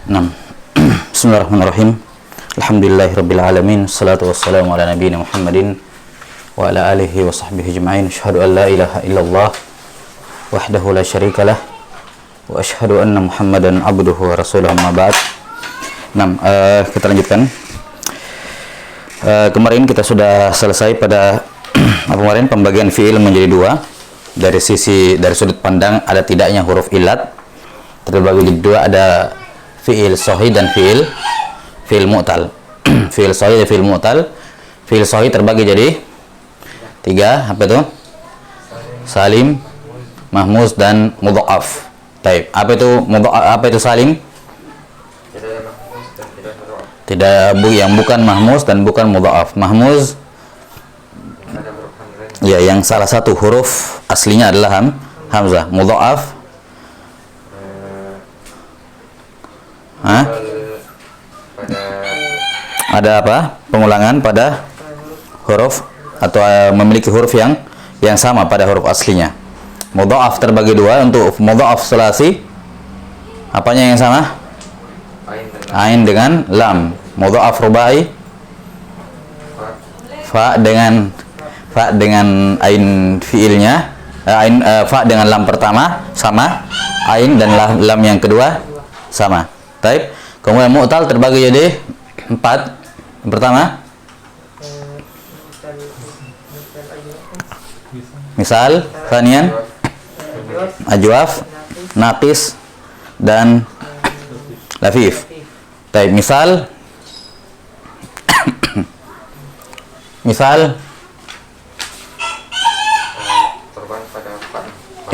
Nah, Bismillahirrahmanirrahim. Alhamdulillahirabbil alamin. Wassalatu wassalamu ala nabiyyina Muhammadin wa ala alihi wa sahbihi ajma'in. Asyhadu an la ilaha illallah wahdahu la syarikalah wa asyhadu anna Muhammadan abduhu wa rasuluhu, amma ba'd. Nah, kita lanjutkan. Kemarin kita sudah selesai pada kemarin pembagian fiil menjadi dua. Dari sudut pandang ada tidaknya huruf ilat terbagi jadi dua, ada fiil sahih dan fiil mu'tal. Fiil sahih dan fiil mu'tal. Fiil sahih terbagi jadi tiga, apa itu? Salim, mahmuz, dan mudha'af. Baik, apa itu salim? Yang bukan mahmuz dan bukan mudha'af. Mahmuz ya, yang salah satu huruf aslinya adalah hamzah. Mudha'af ada apa? Pengulangan pada huruf atau memiliki huruf yang sama pada huruf aslinya. Mudha'af terbagi dua. Untuk mudha'af sulasi, apanya yang sama? Ain dengan lam. Mudha'af rubai, fa dengan ain fiilnya, fa dengan lam pertama sama, ain dan lam yang kedua sama. Taib. Kemudian mu'tal terbagi jadi empat. Yang pertama misal, thanian ajwaf, naqis, dan lafif. Taib. Misal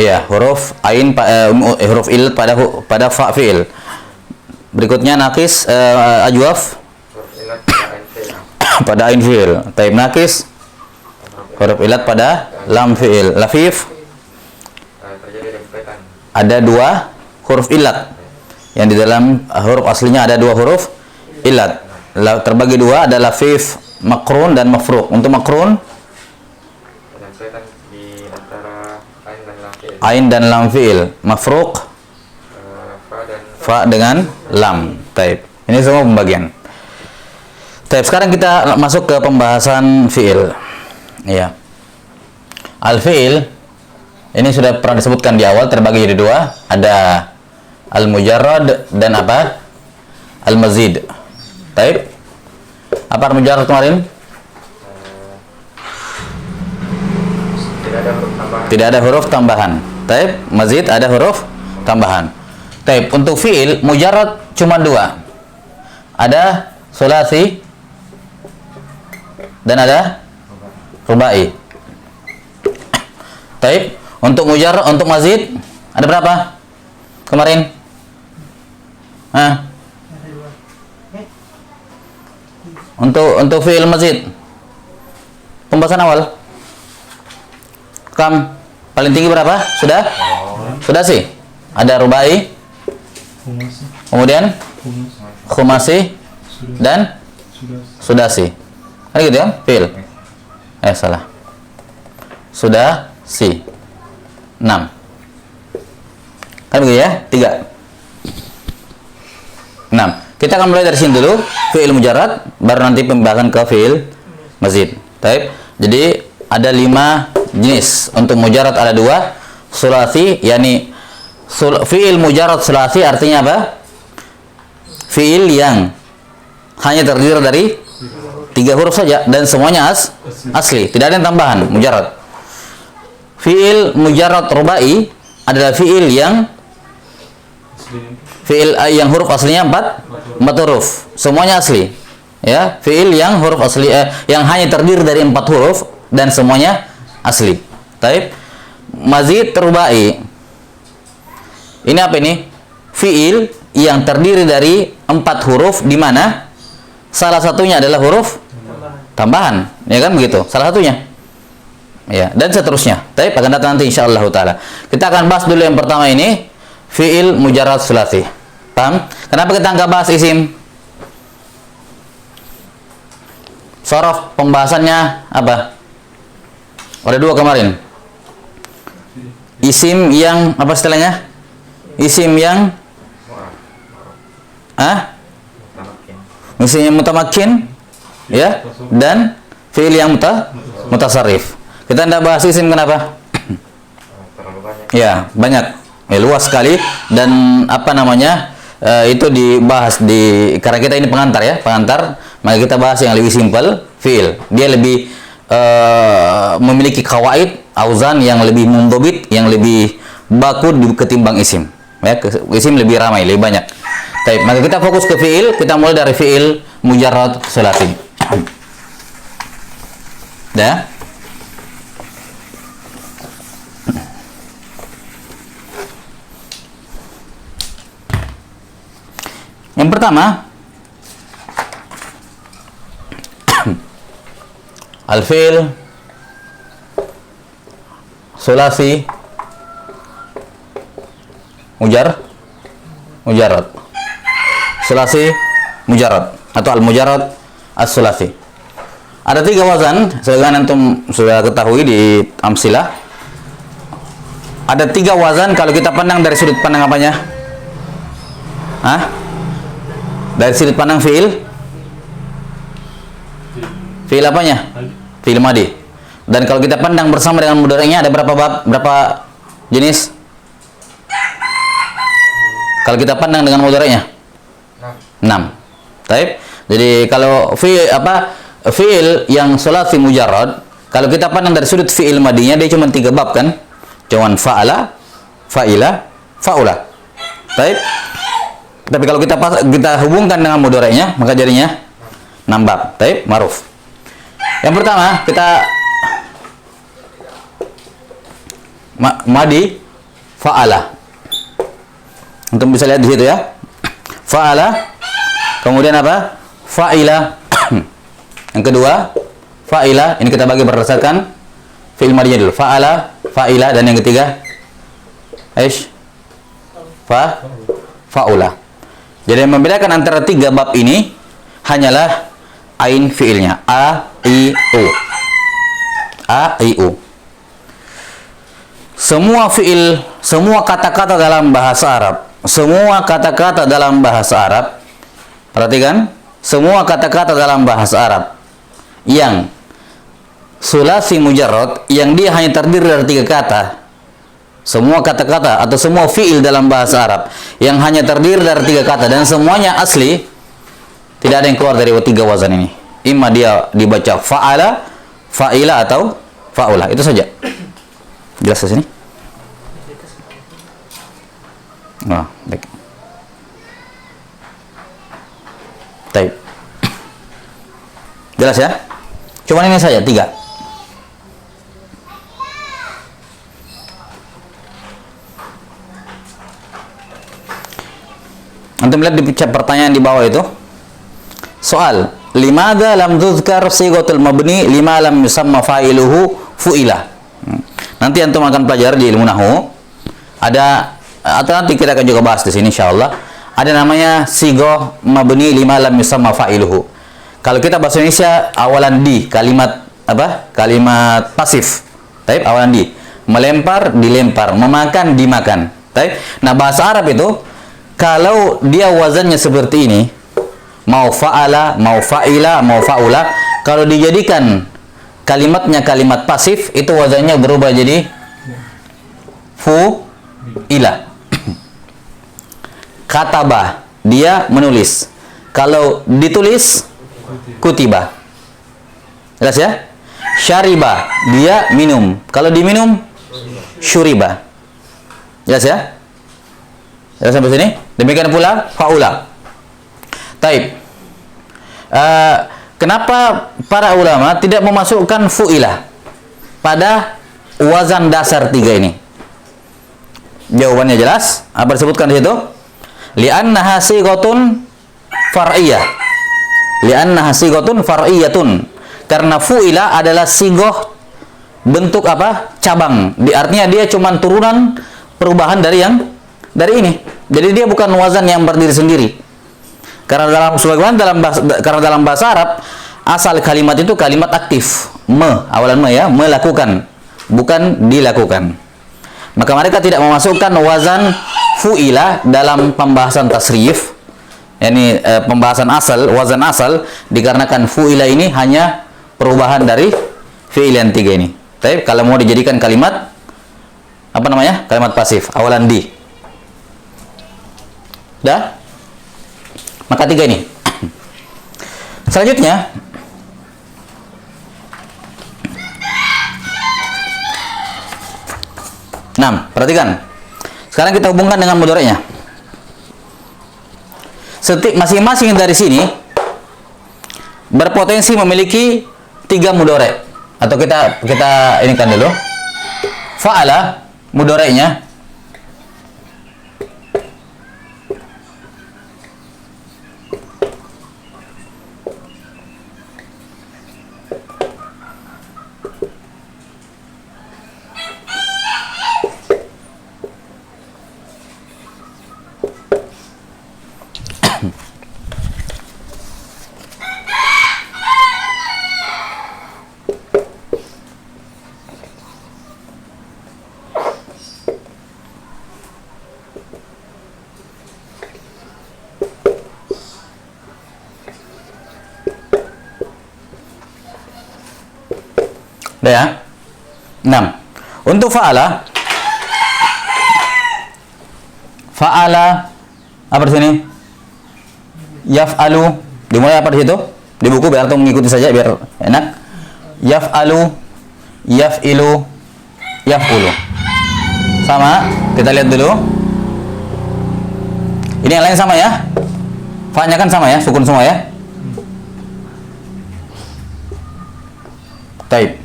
iya, huruf ain huruf il pada fa fiil. Berikutnya naqis, ajwaf pada ain fiil. Taib. Naqis huruf ilat pada lam fiil. Lafif ada dua huruf ilat. Yang di dalam huruf aslinya ada dua huruf ilat. Terbagi dua, ada lafif, makrun, dan mafruq. Untuk makrun ain dan lam fiil. Mafruq fa dengan lam. Taib. Ini semua pembagian. Taib. Sekarang kita masuk ke pembahasan fiil. Ya. Al-fiil ini sudah pernah disebutkan di awal, terbagi jadi dua. Ada al-mujarrad dan apa? Al-mazid. Taib. Apa al-mujarrad kemarin? Tidak ada huruf tambahan. Taib. Mazid ada huruf tambahan. Taib. Untuk fiil mujarrad cuma dua. Ada sulasi dan ada rubai. Taib. Untuk mujarrad, untuk mazid ada berapa kemarin? Untuk fiil mazid pembahasan awal paling tinggi berapa? Sudah sih. Ada rubai, kemudian khumasi, dan sudasi. Ada gitu ya? Fiil. Salah. Sudasi. 6. Kan begitu ya? 3. 6. Kita akan mulai dari sini dulu, fiil mujarrad, baru nanti pembahasan ke fiil mazid. Taib. Jadi ada 5 jenis. Untuk mujarrad ada 2. Sulasi, yakni fiil mujarrad sulasi artinya apa? Fiil yang hanya terdiri dari 3 huruf saja dan semuanya asli, tidak ada yang tambahan, mujarrad. Fiil mujarrad rubai adalah fiil yang huruf aslinya 4 huruf, semuanya asli. Ya, fiil yang huruf asli yang hanya terdiri dari 4 huruf dan semuanya asli. Taib. Mazid rubai. Ini apa ini? Fiil yang terdiri dari 4 huruf di mana salah satunya adalah huruf tambahan. Ya kan begitu? Salah satunya. Ya, dan seterusnya. Taib akan datang nanti insyaallah taala. Kita akan bahas dulu yang pertama ini, fiil mujarrad sulasi. Paham? Kenapa kita nggak bahas isim? Sorof pembahasannya apa? Ada 2 kemarin. Isim yang apa istilahnya? Isim yang Isim yang mutamakin, ya, dan fi'il yang mutasarrif. Kita tidak bahas isim kenapa? Terlalu banyak. Ya, banyak. Ya, luas sekali dan apa namanya? Itu dibahas karena kita ini pengantar ya, pengantar, maka kita bahas yang lebih simpel, fi'il. Dia lebih memiliki kawaid, auzan yang lebih mundobit, yang lebih baku ketimbang isim. Ya, isim lebih ramai, lebih banyak. Baik, maka kita fokus ke fi'il, kita mulai dari fi'il mujarrad sulasi. Ya. Yang pertama, al-fi'il sulasi mujarrad. Sulasi mujarrad atau al-mujarrad as-sulasi. Ada 3 wazan, sebagaimana antum sudah ketahui di amsilah. Ada 3 wazan kalau kita pandang dari sudut pandang apanya? Dari sudut pandang fi'il apanya? Fi'il madi. Dan kalau kita pandang bersama dengan mudhari'nya ada berapa jenis? Kalau kita pandang dengan mudhari'nya 6. Baik. Jadi kalau fi'il yang sulasi mujarrad, kalau kita pandang dari sudut fi'il madinya dia cuma 3 bab kan? Cuman fa'ala, fa'ila, fa'ula. Baik. Tapi kalau kita hubungkan dengan mudhari'nya, maka jadinya 6 bab. Baik, ma'ruf. Yang pertama, kita madi fa'ala. Untuk bisa lihat di situ ya. Fa'ala, kemudian apa? Fa'ila. Yang kedua, fa'ila. Ini kita bagi berdasarkan fi'il madinya dulu. Fa'ala, fa'ila, dan yang ketiga fa'ula. Jadi yang membedakan antara 3 bab ini hanyalah ain fi'ilnya. A, I, U. A, I, U. Semua fi'il, semua kata-kata dalam bahasa Arab, perhatikan, semua kata-kata dalam bahasa Arab yang sulasi mujarrad, yang dia hanya terdiri dari 3 kata, semua kata-kata atau semua fi'il dalam bahasa Arab yang hanya terdiri dari 3 kata dan semuanya asli, tidak ada yang keluar dari 3 wazan ini. Imma dia dibaca fa'ala, fa'ila, atau fa'ula. Itu saja. Jelas ke sini? Oh, baik. Baik. Jelas ya? Cuma ini saja 3. Antum lihat di pertanyaan di bawah itu. Soal, limadza lam tuzkar sighatul mabni lima lam yusamma fa'iluhu fu'ila. Nanti antum akan pelajari di ilmu nahwu. Ada, atau nanti kita akan juga bahas di sini insyaallah. Ada namanya sighah mabni lima lam yusamma fa'iluhu. Kalau kita bahasa Indonesia awalan di, kalimat apa? Kalimat pasif. Baik, awalan di. Melempar, dilempar, memakan, dimakan. Baik. Nah, bahasa Arab itu kalau dia wazannya seperti ini, mau fa'ala, mau fa'ila, mau fa'ula, kalau dijadikan kalimatnya kalimat pasif, itu wazannya berubah jadi fu'ila. Kataba, dia menulis. Kalau ditulis, kutiba. Jelas ya? Syariba, dia minum. Kalau diminum, syuriba. Jelas ya? Jelas sampai sini? Demikian pula fa'ula. Taib. Kenapa para ulama tidak memasukkan fu'ila pada wazan dasar 3 ini? Jawabannya jelas. Apa disebutkan di situ? Li'annaha sighatun far'iyah. Li'annaha sighatun far'iyatun. Karena fu'ila adalah sighah bentuk apa? Cabang. Artinya dia cuma turunan perubahan dari ini. Jadi dia bukan wazan yang berdiri sendiri. Karena dalam bahasa Arab asal kalimat itu kalimat aktif, awalan ya, melakukan, bukan dilakukan. Maka mereka tidak memasukkan wazan fu'ila dalam pembahasan tasrif, yakni pembahasan asal, wazan asal, dikarenakan fu'ila ini hanya perubahan dari fi'il yang tiga ini. Tapi kalau mau dijadikan kalimat apa namanya? Kalimat pasif, awalan di. Dah? Maka tiga ini. Selanjutnya, perhatikan. Sekarang kita hubungkan dengan mudhari'nya. Masing-masing dari sini berpotensi memiliki 3 mudhari'. Atau kita ini kan dulu. Fa'ala mudhari'nya udah ya. 6. Untuk fa'ala apa di sini? Yaf'alu. Dimulai apa di situ? Di buku biar antum mengikuti saja biar enak. Yaf'alu, yaf'ilu, yaf'ulu. Sama, kita lihat dulu. Ini yang lain sama ya? Fa-nya kan sama ya, sukun semua ya? Taib.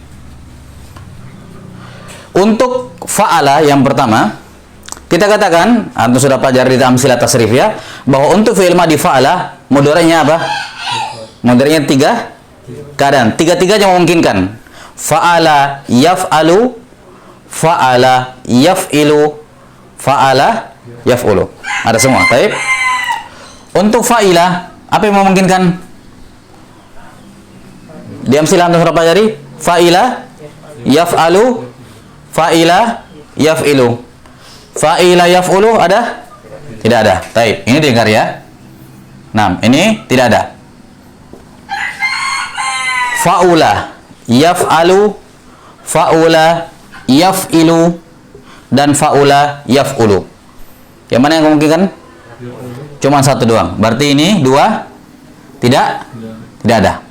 Untuk fa'ala yang pertama, kita katakan, antum sudah pelajari di amsilah tasrif ya, bahwa untuk fi'il madhi fa'ala, mudhari'nya apa? Mudhari'nya 3 keadaan. Tiga-tiganya memungkinkan. Fa'ala yaf'alu, fa'ala yaf'ilu, fa'ala yaf'ulu. Ada semua, baik. Untuk fa'ila, apa yang memungkinkan? Di amsilah antum sudah pelajari, fa'ila yaf'alu, fa'ila yaf'ilu. Fa'ila yaf'ulu ada? Tidak ada. Baik, ini dengar ya. 6, ini tidak ada. Fa'ula yaf'alu, fa'ula yaf'ilu, dan fa'ula yaf'ulu. Yang mana yang memungkinkan? Cuma satu doang. Berarti ini 2 tidak ada.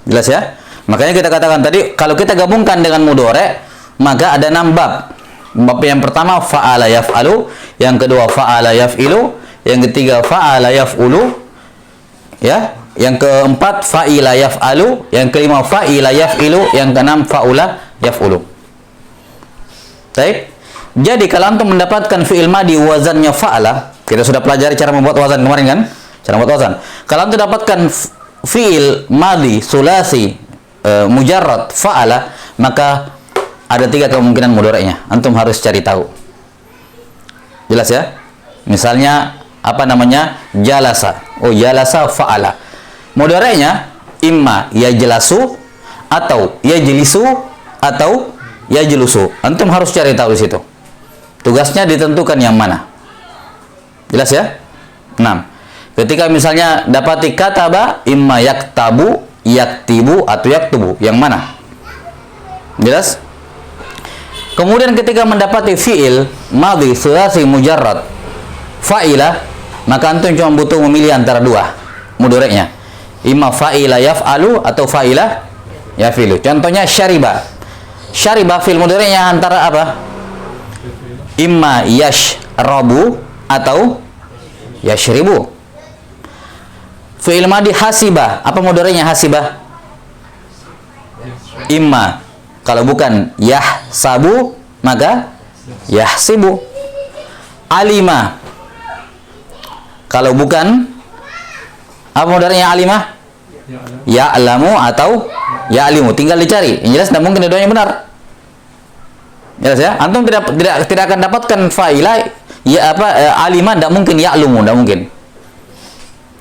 Jelas ya? Makanya kita katakan tadi, kalau kita gabungkan dengan mudhari', maka ada 6 bab. Bab yang pertama fa'ala yaf'alu, yang kedua fa'ala yaf'ilu, yang ketiga fa'ala yaf'ulu, ya, yang keempat fa'ila yaf'alu, yang kelima fa'ila yaf'ilu, yang keenam fa'ula yaf'ulu. Baik. Jadi kalau antum mendapatkan fi'il madhi wazannya fa'ala, kita sudah pelajari cara membuat wazan kemarin kan? Cara membuat wazan. Kalau antum dapatkan fi'il madhi sulasi mujarrad fa'ala, maka ada 3 kemungkinan mudhari'nya. Antum harus cari tahu. Jelas ya? Misalnya apa namanya? Jalasa. Oh, jalasa fa'ala. Mudhari'nya imma yajlasu atau yajlisu atau yajlusu. Antum harus cari tahu di situ. Tugasnya ditentukan yang mana. Jelas ya? 6. Ketika misalnya dapati kataba, imma yaktabu, yaktibu atau yaktubu, yang mana? Jelas? Kemudian ketika mendapati fi'il madhi sulasi mujarrad fa'ila, maka antum cuma butuh memilih antara 2 mudhari'nya. Imma fa'ila yaf'alu atau fa'ila yafilu. Contohnya syariba. Syariba fi'il mudhari'nya antara apa? Imma yashrabu atau yashribu. Fi'il madhi hasiba, apa mudhari'nya hasiba? Imma, kalau bukan yahsabu, maka yahsibu. Alima, kalau bukan apa mudhari'nya alima? Ya'lamu atau ya'limu. Tinggal dicari. Yang jelas tidak mungkin dua-duanya benar. Jelas ya? Antum tidak akan dapatkan fa'ila ya alima, tidak mungkin ya'lumu, tidak mungkin.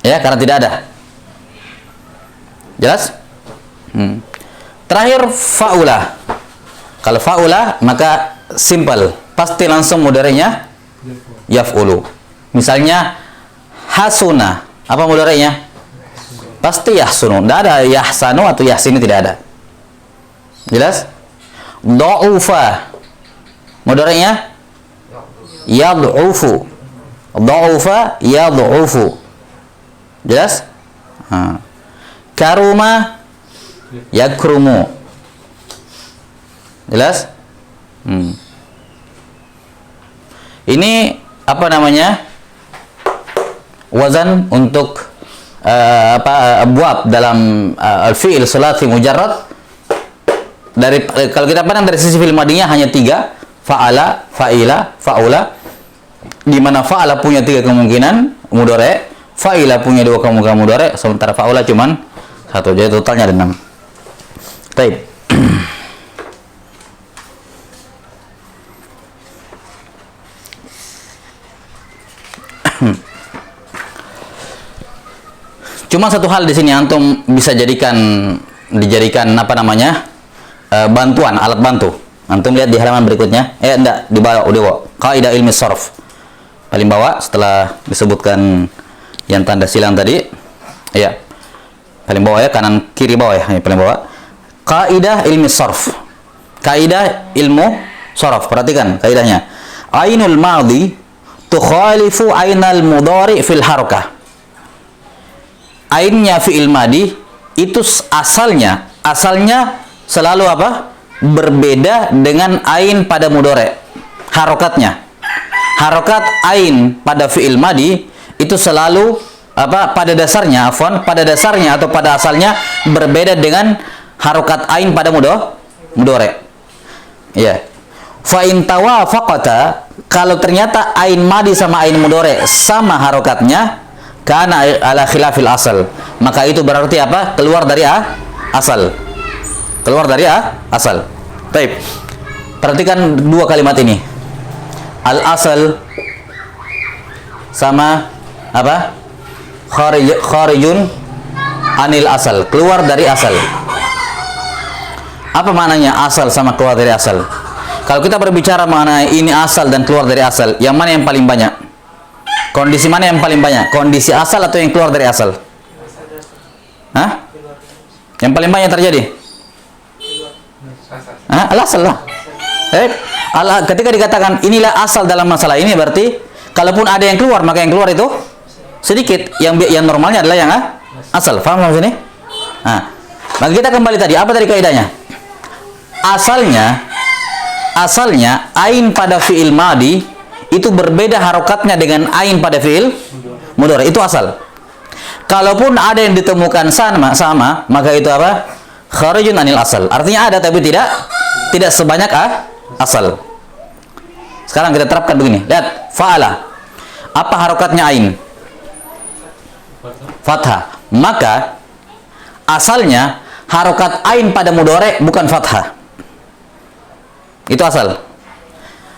Ya, karena tidak ada. Jelas? Terakhir fa'ula. Kalau fa'ula maka simple, pasti langsung mudhari'nya yaf'ulu. Misalnya hasuna, apa mudhari'nya? Pasti yahsunu. Tidak ada yahsanu atau yahsinu, tidak ada. Jelas? Dha'ufa, mudhari'nya yad'ufu. Dha'ufa yad'ufu. Jelas? Karuma yakrumu. Jelas? Ini apa namanya? Wazan untuk buat dalam al-fi'il sulasi mujarrad. Dari kalau kita pandang dari sisi fi'il madinya hanya 3, fa'ala, fa'ila, fa'ula. Di mana fa'ala punya 3 kemungkinan mudhari', fa'ila punya 2 kemungkinan mudhari', sementara fa'ula cuman 1. Jadi totalnya ada 6. Baik. Cuma satu hal di sini antum bisa dijadikan apa namanya? Bantuan, alat bantu. Antum lihat di halaman berikutnya. Enggak, di bawah. Kaidah ilmi sarf. Paling bawah setelah disebutkan yang tanda silang tadi. Ya. Paling bawah ya, kanan kiri bawah ya, paling bawah. Kaidah ilmi sarf. Kaidah ilmu sarf. Perhatikan kaidahnya. Ainul madhi tukhalifu ainal mudhari fil harakah. Ainnya fi'il madi itu asalnya selalu apa? Berbeda dengan ain pada mudhari. Harokatnya. Harokat ain pada fi'il madi itu selalu apa? Pada dasarnya atau pada asalnya berbeda dengan harokat ain pada mudhari. Ya. Fa in tawafaqata, kalau ternyata ain madi sama ain mudhari sama harokatnya, karena ala khilafil asal, maka itu berarti apa? Keluar dari asal. Keluar dari asal. Baik. Perhatikan 2 kalimat ini. Al asal sama apa? Kharijun anil asal, keluar dari asal. Apa maknanya asal sama keluar dari asal? Kalau kita berbicara mengenai ini asal dan keluar dari asal, yang mana yang paling banyak? Kondisi mana yang paling banyak? Kondisi asal atau yang keluar dari asal? Hah? Yang paling banyak terjadi? Hah? Al-asal lah. Ketika dikatakan inilah asal dalam masalah ini, berarti kalaupun ada yang keluar, maka yang keluar itu sedikit. Yang normalnya adalah yang asal. Faham sampai sini? Nah, maka kita kembali tadi. Apa tadi kaidahnya? Asalnya ain pada fi'il madi itu berbeda harokatnya dengan ain pada fi'il mudhari. Itu asal. Kalaupun ada yang ditemukan sama, maka itu apa? Kharijun anil asal. Artinya ada tapi tidak sebanyak asal. Sekarang kita terapkan begini. Lihat, fa'ala. Apa harokatnya ain? Fathah. Maka asalnya harokat ain pada mudhari bukan fathah. Itu asal.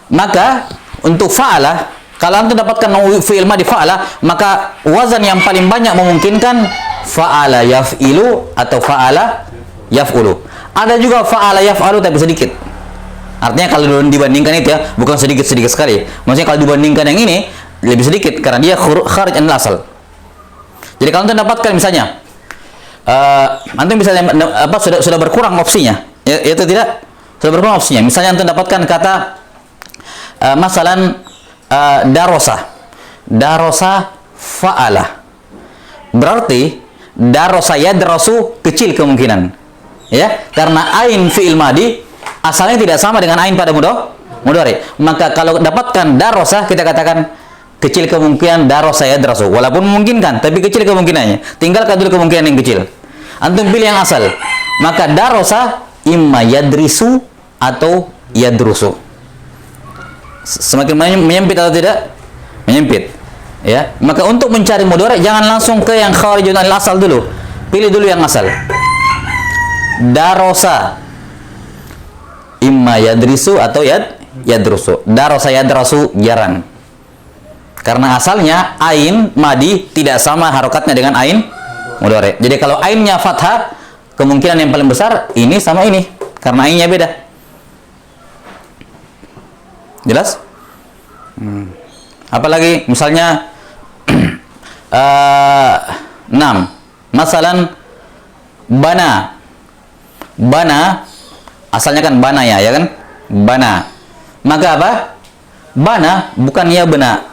Maka untuk fa'ala, kalau antum dapatkan fi'il madi fa'ala, maka wazan yang paling banyak memungkinkan fa'ala yaf'ilu atau fa'ala yaf'ulu. Ada juga fa'ala yaf'alu tapi sedikit. Artinya kalau dibandingkan itu ya, bukan sedikit sekali. Maksudnya kalau dibandingkan yang ini lebih sedikit karena dia kharij anil asal. Jadi kalau antum dapatkan misalnya antum bisa sudah berkurang opsinya. Ya, itu tidak sudah berkurang opsinya. Misalnya antum dapatkan kata masalan darosa fa'ala, berarti darosa yadrasu kecil kemungkinan, ya, karena ain fi'il madi asalnya tidak sama dengan ain pada mudhari. Maka kalau dapatkan darosa, kita katakan kecil kemungkinan darosa yadrasu, walaupun memungkinkan tapi kecil kemungkinannya. Tinggalkan dulu kemungkinan yang kecil, antum pilih yang asal. Maka darosa imma yadrisu atau yadrusu. Semakin menyempit atau tidak? Menyempit. Ya. Maka untuk mencari mudhari jangan langsung ke yang kharijun anil asal dulu. Pilih dulu yang asal. Darosa imma yadrisu atau yadrusu. Darosa yadrasu jarang. Karena asalnya ain madi tidak sama harokatnya dengan ain mudhari. Jadi kalau ainnya fathah, kemungkinan yang paling besar ini sama ini karena ainnya beda. Jelas? Apalagi misalnya 6. Masalan bana. Bana asalnya kan bana ya kan? Bana. Maka apa? Bana bukan ya bena.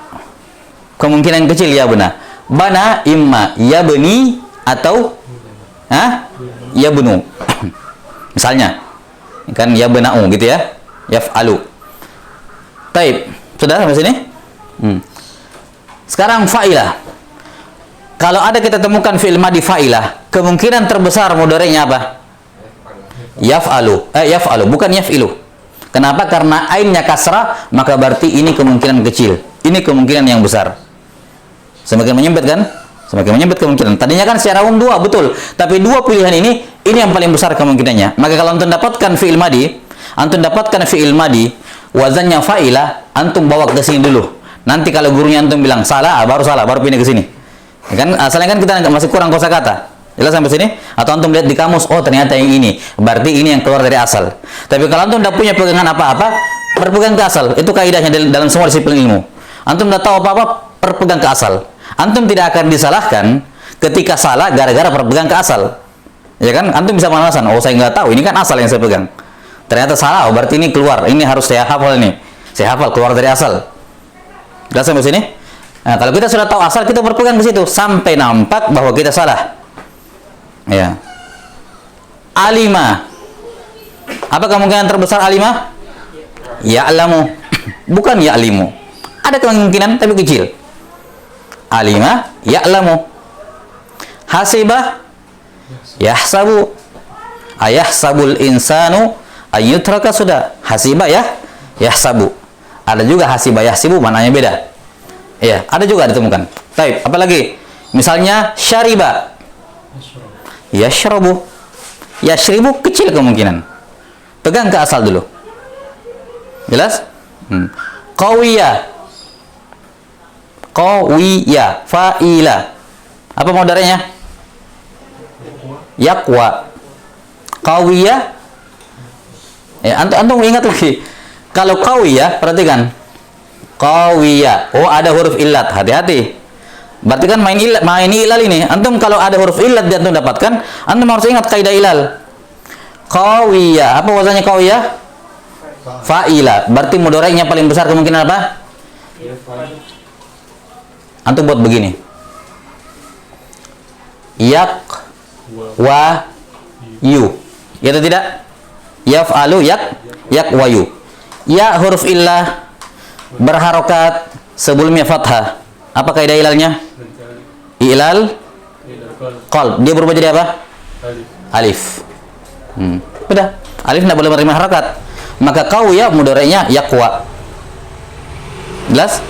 Kemungkinan kecil ya bena. Bana imma ya beni atau ya bunu. Misalnya kan ya bena'u gitu ya. Yaf'alu. Taib. Sudah sampai sini? Sekarang fa'ilah. Kalau ada kita temukan fi'il madi fa'ilah, kemungkinan terbesar mudhari'nya apa? Yaf'alu. Yaf'alu, bukan yaf'ilu. Kenapa? Karena ainnya kasrah, maka berarti ini kemungkinan kecil. Ini kemungkinan yang besar. Semakin menyempit kan? Semakin menyempit kemungkinan. Tadinya kan secara umum 2, betul. Tapi 2 pilihan ini yang paling besar kemungkinannya. Maka kalau antum dapatkan fi'il madi, wazannya fa'ilah, antum bawa ke sini dulu. Nanti kalau gurunya antum bilang salah, baru pindah ke sini. Ya kan asalnya kan kita masih kurang kosakata. Jelas sampai sini? Atau antum lihat di kamus, oh ternyata yang ini. Berarti ini yang keluar dari asal. Tapi kalau antum tidak punya pegangan apa-apa, berpegang ke asal. Itu kaidahnya dalam semua disiplin ilmu. Antum tidak tahu apa-apa, berpegang ke asal. Antum tidak akan disalahkan ketika salah gara-gara berpegang ke asal. Ya kan? Antum bisa mengatakan, oh saya nggak tahu, ini kan asal yang saya pegang. Ternyata salah, berarti ini keluar. Ini harus saya hafal ini. Saya hafal keluar dari asal. Jelas sampai sini? Nah, kalau kita sudah tahu asal, kita berpegang ke situ sampai nampak bahwa kita salah. Ya. Alima. Apa kemungkinan terbesar alima? Ya'lamu. Bukan ya'limu. Ada kemungkinan tapi kecil. Alima ya'lamu. Hasibah yahsabu. Ayahsabul insanu ayyutraka, sudah. Hasibah ya yahsabu. Ada juga hasibah yahsibu, maknanya beda. Ya, ada juga ditemukan. Baik, apalagi? Misalnya syariba. Yashrabu. Yashribu kecil kemungkinan. Pegang ke asal dulu. Jelas? Qawiyah. Qawiyah, fa'ila. Apa mudhari'nya? Yaqwa. Qawiyah. Ya, antum ingat lagi. Kalau qawiyah, perhatikan. Qawiyah. Oh, ada huruf illat. Hati-hati. Berarti kan main ilal ini. Antum kalau ada huruf illat yang antum dapatkan, antum harus ingat kaidah ilal. Qawiyah. Apa wazannya qawiyah? Fa'ila. Berarti mudhari'nya paling besar kemungkinan apa? Antum buat begini. Yak wa yu. Ya atau tidak? Yaf'alu yak wa yu. Ya huruf illah berharokat sebelumnya fathah. Apa kaidah ilalnya? Ilal qalb. Dia berubah jadi apa? Alif. Udah. Alif tidak boleh menerima harokat. Maka qawiyah mudhari'nya yaqwa. Jelas?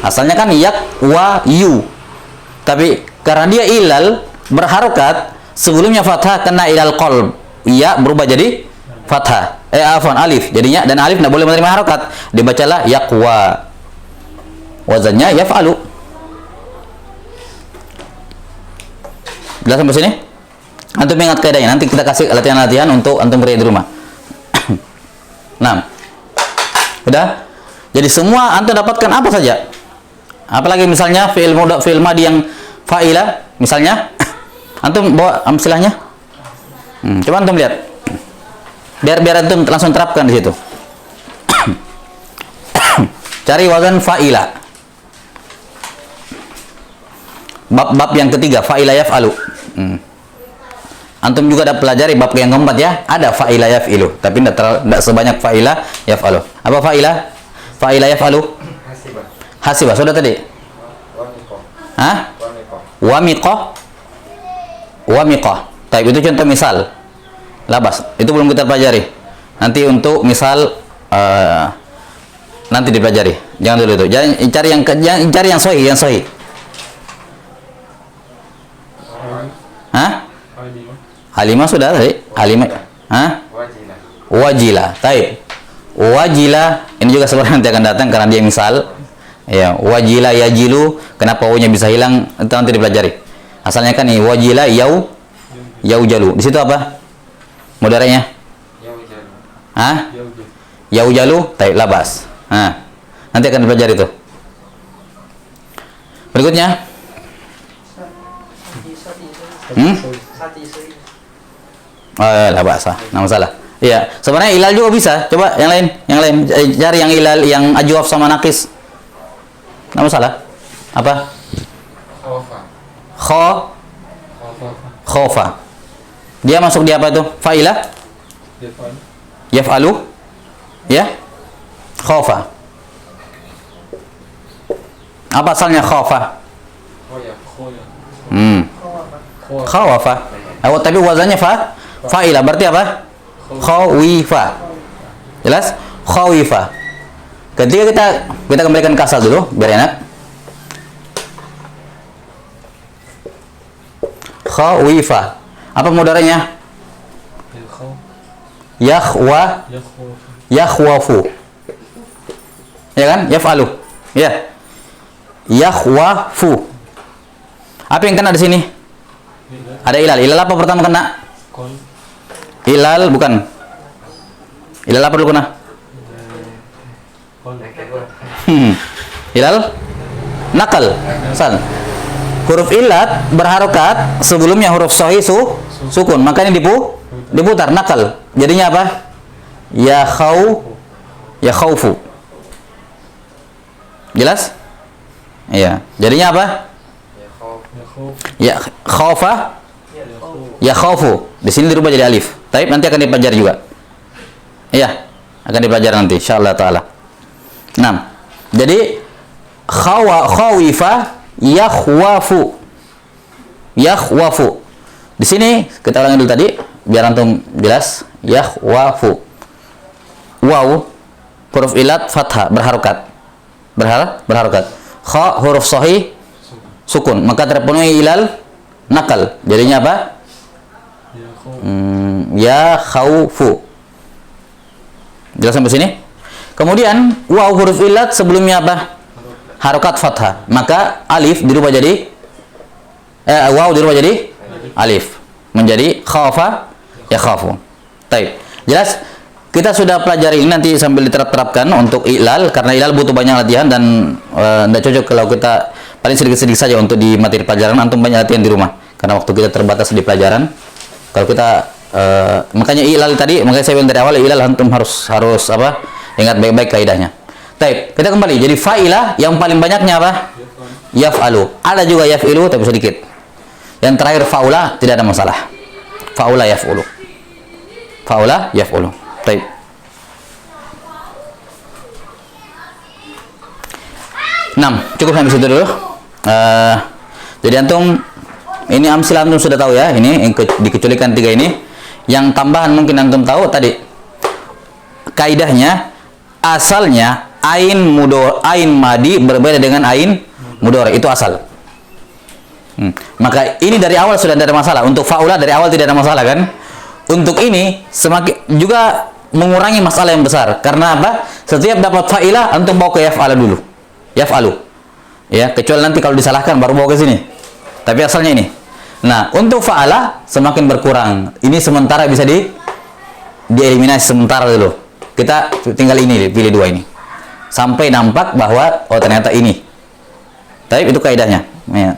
Asalnya kan yak wa yu. Tapi karena dia ilal berharokat sebelumnya fathah kena ilal qalb. Ya berubah jadi fathah. Alif jadinya, dan alif tidak boleh menerima harokat. Dibacalah yaqwa. Wazannya yaf'alu. Jelas sampai sini? Antum ingat kaidahnya. Nanti kita kasih latihan-latihan untuk antum kerja di rumah. Nah, udah. Jadi semua antum dapatkan apa saja. Apalagi misalnya fi'il madi yang fa'ila, misalnya antum bawa amsilahnya. Coba antum lihat. Biar antum langsung terapkan di situ. Cari wazan fa'ila. Bab yang ketiga, fa'ila yaf'alu. Antum juga ada pelajari bab yang keempat ya. Ada fa'ila yaf'ilu, tapi tidak sebanyak fa'ila yaf'alu. Apa fa'ila? Fa'ila yaf'alu? Hasibah. Sudah tadi? Wamiqah. Taib, itu contoh misal. Labas. Itu belum kita pelajari. Nanti untuk misal nanti dipelajari. Jangan dulu itu. Jangan cari yang sahih, Halimah sudah tadi. Halimah. Wajilah. Taib. Wajilah. Ini juga sebenarnya nanti akan datang karena dia misal. Ya, wajila yajilu, kenapa wawunya bisa hilang? Itu nanti dipelajari. Asalnya kan ini wajila yaujalu. Di situ apa? Mudhari'nya? Yaujalu, taib labas. Nanti akan dipelajari itu. Berikutnya. Hmm? Oh, ya, lah bahasa. Nggak masalah. Iya, sebenarnya ilal juga bisa. Coba yang lain, cari yang ilal, yang ajwaf sama nakis. Nggak masalah. Apa? Khofa. Dia masuk di apa itu? Fa'ilah? Yaf'alu? Ya? Khofa. Apa asalnya khofa? Khawafa. Oh, tapi wazannya fa'ilah. Berarti apa? Khawifa. Jelas? Khawifa. Ketika kita kembalikan ke asal dulu biar enak. Khawifa. Apa mudharanya? Yakhwafu. Ya kan? Yaf'alu. Ya. Yakhwafu. Apa yang kena di sini? Ada ilal. Ilal apa pertama kena? Ilal bukan. Ilal apa dulu kena? Ilal nakal. Sal. Huruf ilat berharokat sebelumnya huruf sahih sukun, makanya diputar nakal. Jadinya apa? Ya khaufu. Jelas? Iya. Jadinya apa? Ya khaufa. Ya khaufu. Di sini dirubah jadi alif. Tapi nanti akan dipelajari juga. Iya, akan dipelajari nanti insyaallah taala. 6. Jadi khawifa yakhwafu. Di sini kita ulangi dulu tadi biar antum jelas. Yakhwafu. Waw huruf ilat fathah berharokat. Berharokat. Kha huruf sahih sukun, maka terpenuhi ilal nakal. Jadinya apa? Ya khaufu. Jelas sampai sini? Kemudian waw huruf ilat sebelumnya apa? Harokat fathah, maka alif dirubah jadi waw dirubah jadi alif, menjadi khafa ya khafu. Baik, jelas. Kita sudah pelajari ini, nanti sambil diterapkan untuk ilal, karena ilal butuh banyak latihan dan tidak cocok kalau kita paling sedikit-sedikit saja untuk di materi pelajaran. Antum banyak latihan di rumah karena waktu kita terbatas di pelajaran. Kalau kita makanya ilal tadi, makanya saya bilang dari awal ilal antum harus apa? Ingat baik-baik kaidahnya. Baik, kita kembali. Jadi fa'ilah yang paling banyaknya apa? Yaf'alu. Ada juga yaf'ilu tapi sedikit. Yang terakhir fa'ula tidak ada masalah. Fa'ula yaf'ulu. Fa'ula yaf'ulu. Baik. Cukup sampai situ dulu. Jadi antum ini amsilah antum sudah tahu ya, ini yang dikecualikan 3 ini. Yang tambahan mungkin antum tahu tadi. Kaidahnya asalnya ain madi berbeda dengan ain mudhari, itu asal. Maka ini dari awal sudah tidak ada masalah. Untuk faula dari awal tidak ada masalah kan? Untuk ini semakin juga mengurangi masalah yang besar. Karena apa? Setiap dapat fa'ilah antum bawa ke yaf'ala dulu. Yaf'alu. Ya, kecuali nanti kalau disalahkan baru bawa ke sini. Tapi asalnya ini. Nah, untuk fa'ala semakin berkurang. Ini sementara bisa dieliminasi sementara dulu. Kita tinggal ini, pilih 2 ini. Sampai nampak bahwa oh ternyata ini. Tapi itu kaidahnya. Ya.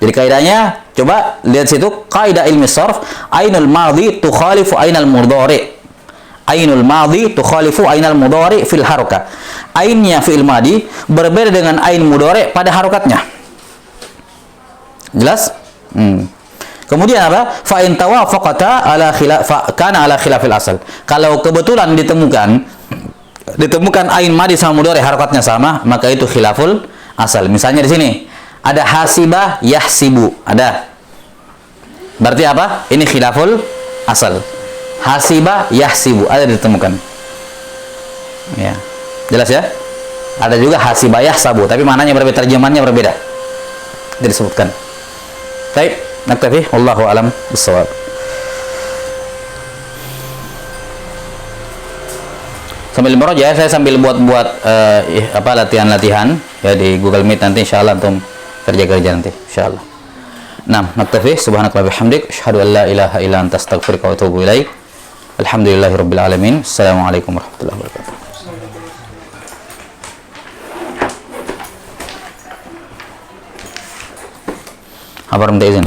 Jadi kaidahnya coba lihat situ, kaidah ilmi sharf, ainul madhi tukhalifu ainal mudhari. Ainul madhi tukhalifu ainal mudhari fil harakah. Ainnya fi'il madi berbeda dengan ain mudhari pada harokatnya. Jelas? Kemudian apa? Fa in tawafaqata ala khilaf kana ala khilafil asal. Kalau kebetulan ditemukan ain madi sama mudhari harokatnya sama, maka itu khilaful asal. Misalnya di sini ada hasibah yahsibu, ada. Berarti apa? Ini khilaful asal. Hasibah yahsibu ada ditemukan. Ya. Jelas ya? Ada juga hasibah yahsabu, tapi maknanya berbeda, terjemahannya berbeda. Tidak disebutkan. Baik, naktafi, wallahu alam bissawab. Sambil meroja, saya sambil buat latihan-latihan ya di Google Meet nanti insyaallah antum kerja nanti insyaallah. Naktafi, subhanakallahumma bihamdik, asyhadu an la ilaha illa anta astaghfiruka wa atubu ilaik. Alhamdulillahirabbil alamin. Assalamualaikum warahmatullahi wabarakatuh. Apa minta izin?